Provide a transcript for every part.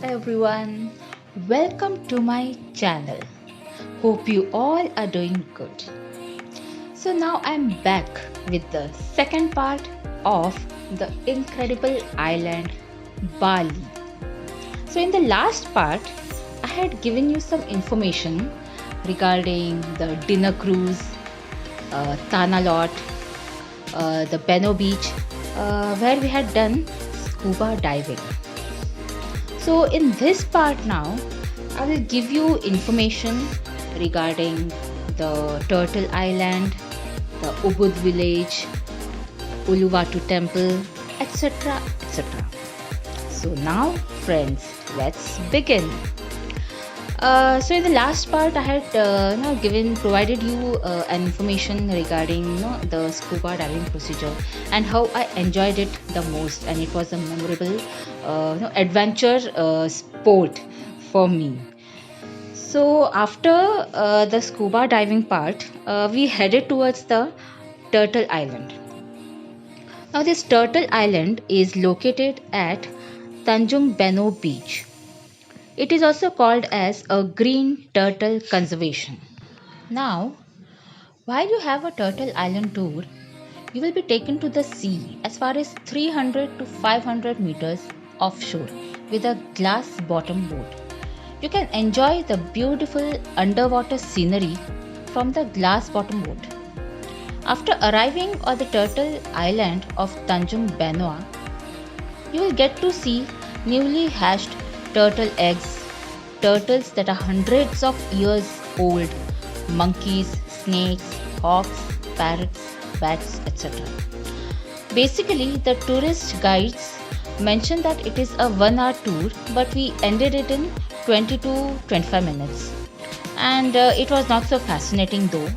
everyone, welcome to my channel. Hope you all are doing good. So, now I'm back with the second part of the incredible island Bali. So, in the last part, I had given you some information regarding the dinner cruise, Tanah Lot, the Beno Beach, where we had done scuba diving. So in this part now, I will give you information regarding the Turtle Island, the Ubud village, Uluwatu temple, etc. etc. So now friends, let's begin. So in the last part, I had provided you an information regarding the scuba diving procedure and how I enjoyed it the most, and it was a memorable adventure sport for me. So after the scuba diving part, we headed towards the Turtle Island. Now this Turtle Island is located at Tanjung Beno Beach. It is also called as a green turtle conservation. Now, while you have a Turtle Island tour, you will be taken to the sea as far as 300 to 500 meters offshore with a glass bottom boat. You can enjoy the beautiful underwater scenery from the glass bottom boat. After arriving on the Turtle Island of Tanjung Benoa, you will get to see newly hatched turtle eggs, turtles that are hundreds of years old, monkeys, snakes, hawks, parrots, bats, etc. Basically, the tourist guides mentioned that it is a 1 hour tour, but we ended it in 20 to 25 minutes. And it was not so fascinating though,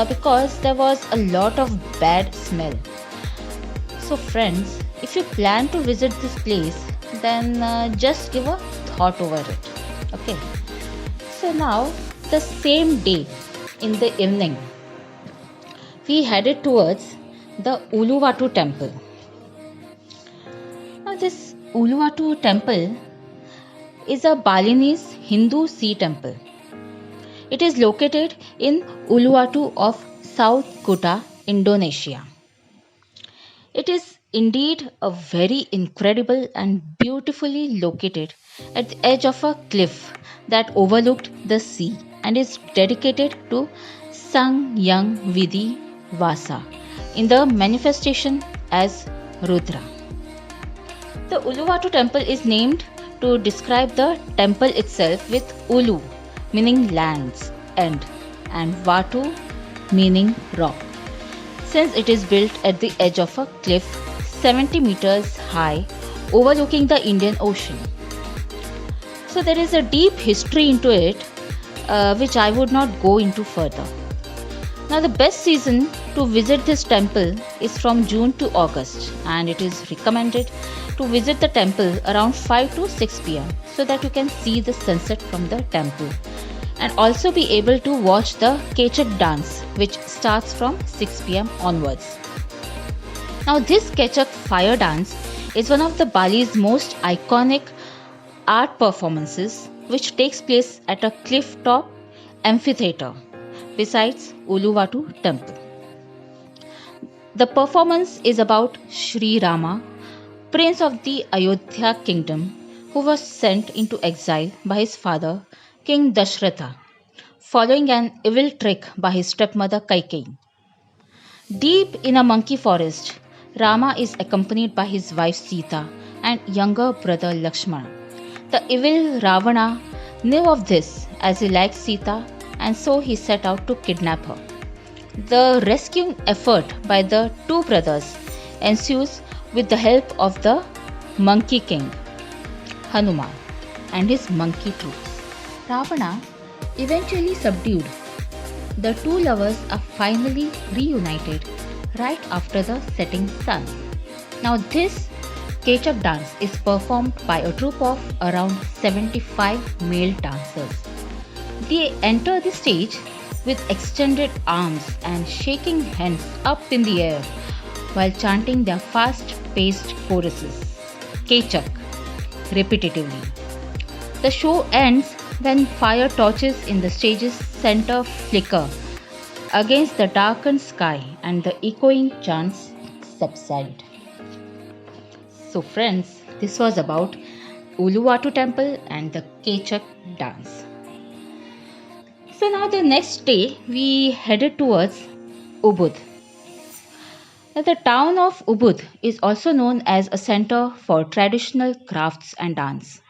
because there was a lot of bad smell. So, friends, if you plan to visit this place, then just give a thought over it. Okay. So now, the same day in the evening, we headed towards the Uluwatu temple. Now, this Uluwatu temple is a Balinese Hindu sea temple. It is located in Uluwatu of South Kuta, Indonesia. It is indeed a very incredible and beautifully located at the edge of a cliff that overlooked the sea and is dedicated to Sang Yang Vidhi Vasa in the manifestation as Rudra. The Uluwatu temple is named to describe the temple itself with Ulu meaning lands and Watu meaning rock, since it is built at the edge of a cliff 70 meters high overlooking the Indian Ocean. So there is a deep history into it, which I would not go into further. Now the best season to visit this temple is from June to August, and it is recommended to visit the temple around 5 to 6 pm so that you can see the sunset from the temple and also be able to watch the Kechak dance, which starts from 6 pm onwards. Now this Kechak fire dance is one of the Bali's most iconic art performances, which takes place at a cliff top amphitheater besides Uluwatu temple. The performance is about Sri Rama, prince of the Ayodhya kingdom, who was sent into exile by his father King Dashratha following an evil trick by his stepmother Kaikeyi. Deep in a monkey forest, Rama is accompanied by his wife Sita and younger brother Lakshmana. The evil Ravana knew of this as he liked Sita, and so he set out to kidnap her. The rescuing effort by the two brothers ensues with the help of the Monkey King, Hanuman, and his monkey troops. Ravana eventually subdued. The two lovers are finally reunited right after the setting sun. Now this Kechak dance is performed by a troupe of around 75 male dancers. They enter the stage with extended arms and shaking hands up in the air while chanting their fast-paced choruses, Kechak, repetitively. The show ends when fire torches in the stage's center flicker against the darkened sky and the echoing chants subside. So, friends, this was about Uluwatu temple and the Kechak dance. So, now the next day we headed towards Ubud. Now, the town of Ubud is also known as a center for traditional crafts and dance.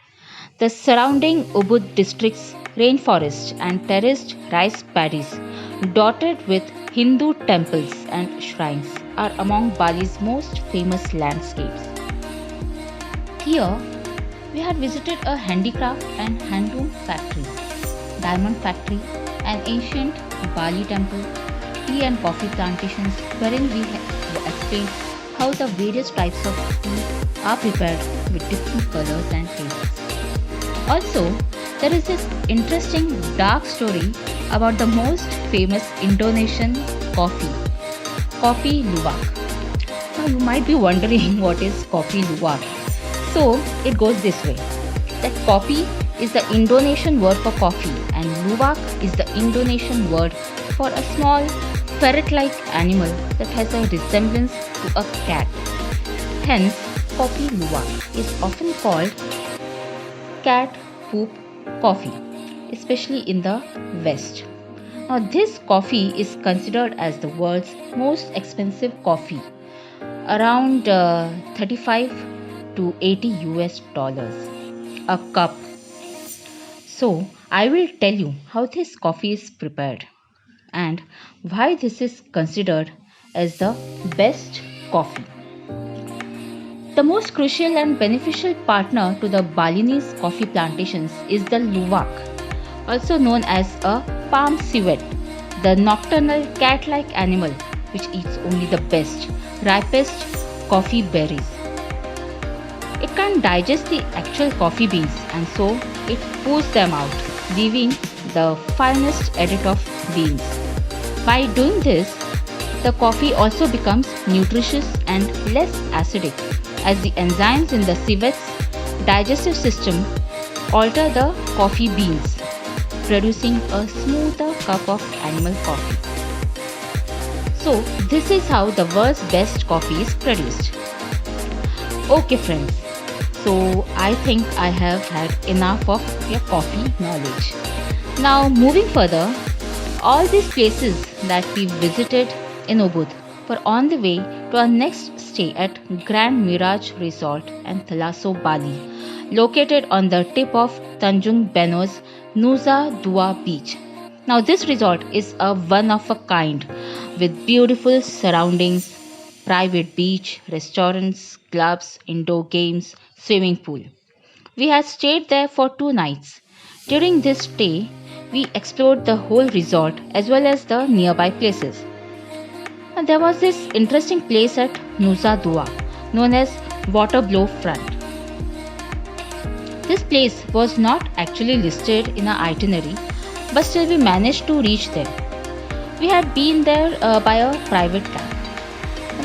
The surrounding Ubud district's rainforest and terraced rice paddies, dotted with Hindu temples and shrines, are among Bali's most famous landscapes. Here, we had visited a handicraft and handloom factory, diamond factory, an ancient Bali temple, tea and coffee plantations, wherein we explained how the various types of tea are prepared with different colors and tastes. Also, there is this interesting dark story about the most famous Indonesian coffee, Kopi Luwak. Now, you might be wondering what is Kopi Luwak. So, it goes this way, that Kopi is the Indonesian word for coffee and Luwak is the Indonesian word for a small ferret-like animal that has a resemblance to a cat. Hence, Kopi Luwak is often called cat poop coffee, especially in the West. Now, this coffee is considered as the world's most expensive coffee, around 35 to 80 US dollars a cup. So, I will tell you how this coffee is prepared and why this is considered as the best coffee. The most crucial and beneficial partner to the Balinese coffee plantations is the luwak, also known as a palm civet, the nocturnal cat-like animal which eats only the best, ripest coffee berries. It can't digest the actual coffee beans and so it pours them out, leaving the finest edit of beans. By doing this, the coffee also becomes nutritious and less acidic as the enzymes in the civet's digestive system alter the coffee beans, producing a smoother cup of animal coffee. So, this is how the world's best coffee is produced. Okay, friends. So, I think I have had enough of your coffee knowledge. Now, moving further, all these places that we visited in Ubud were on the way to our next stay at Grand Mirage Resort and Thalasseau, Bali, located on the tip of Tanjung Beno's Nusa Dua Beach. Now, this resort is a one of a kind with beautiful surroundings, private beach, restaurants, clubs, indoor games, swimming pool. We had stayed there for 2 nights. During this stay, we explored the whole resort as well as the nearby places. And there was this interesting place at Nusa Dua known as Water Blow Front. This place was not actually listed in our itinerary, but still we managed to reach there. We had been there by a private cab.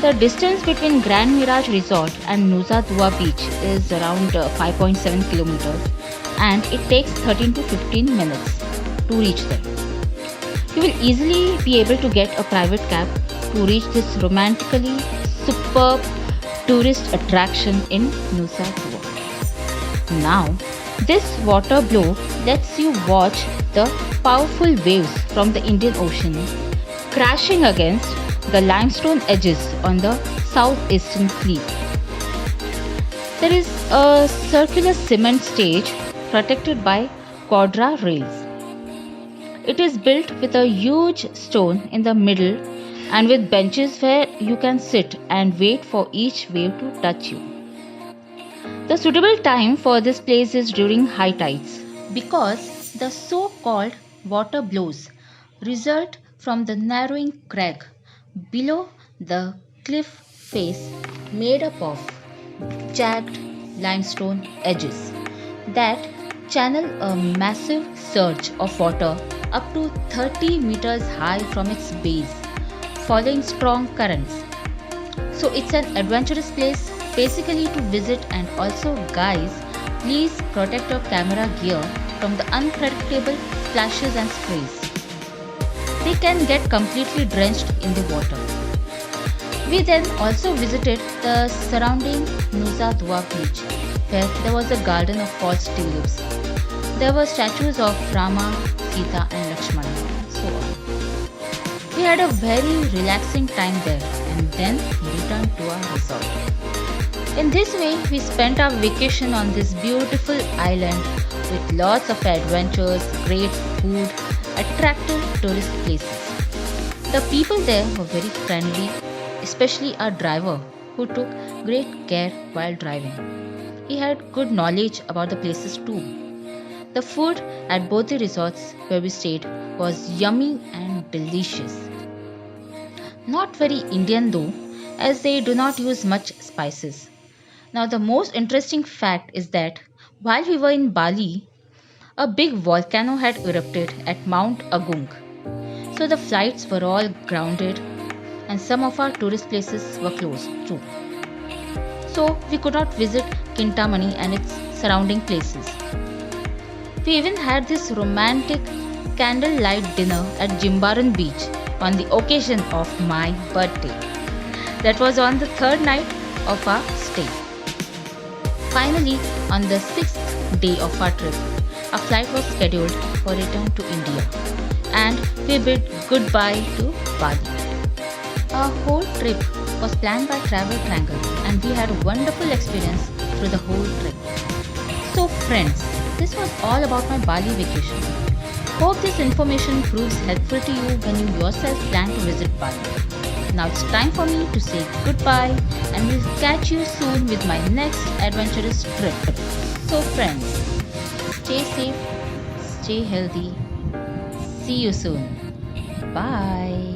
The distance between Grand Mirage Resort and Nusa Dua Beach is around 5.7 kilometers and it takes 13 to 15 minutes to reach there. You will easily be able to get a private cab to reach this romantically superb tourist attraction in Nusa Dua. Now, this water blow lets you watch the powerful waves from the Indian Ocean crashing against the limestone edges on the southeastern cliff. There is a circular cement stage protected by quadra rails. It is built with a huge stone in the middle and with benches where you can sit and wait for each wave to touch you. The suitable time for this place is during high tides because the so-called water blows result from the narrowing crag below the cliff face made up of jagged limestone edges that channel a massive surge of water up to 30 meters high from its base, following strong currents. So it's an adventurous place basically to visit, and also guys, Please protect your camera gear from the unpredictable flashes and sprays. They can get completely drenched in the water. We then also visited the surrounding Nusa Dua beach, where there was a garden of false tulips. There were statues of Rama, Sita, and Lakshmana, and so on. We had a very relaxing time there and then returned to our resort. In this way, we spent our vacation on this beautiful island with lots of adventures, great food, attractive tourist places. The people there were very friendly, especially our driver who took great care while driving. He had good knowledge about the places too. The food at both the resorts where we stayed was yummy and delicious. Not very Indian though, as they do not use much spices. Now, the most interesting fact is that while we were in Bali, a big volcano had erupted at Mount Agung. So the flights were all grounded and some of our tourist places were closed too. So we could not visit Kintamani and its surrounding places. We even had this romantic candlelight dinner at Jimbaran beach on the occasion of my birthday. That was on the third night of our stay. Finally, on the sixth day of our trip, our flight was scheduled for return to India and we bid goodbye to Bali. Our whole trip was planned by Travel Triangle and we had a wonderful experience through the whole trip. So friends, this was all about my Bali vacation. Hope this information proves helpful to you when you yourself plan to visit Bali. Now it's time for me to say goodbye and we'll catch you soon with my next adventurous trip. So friends, stay safe, stay healthy. See you soon. Bye.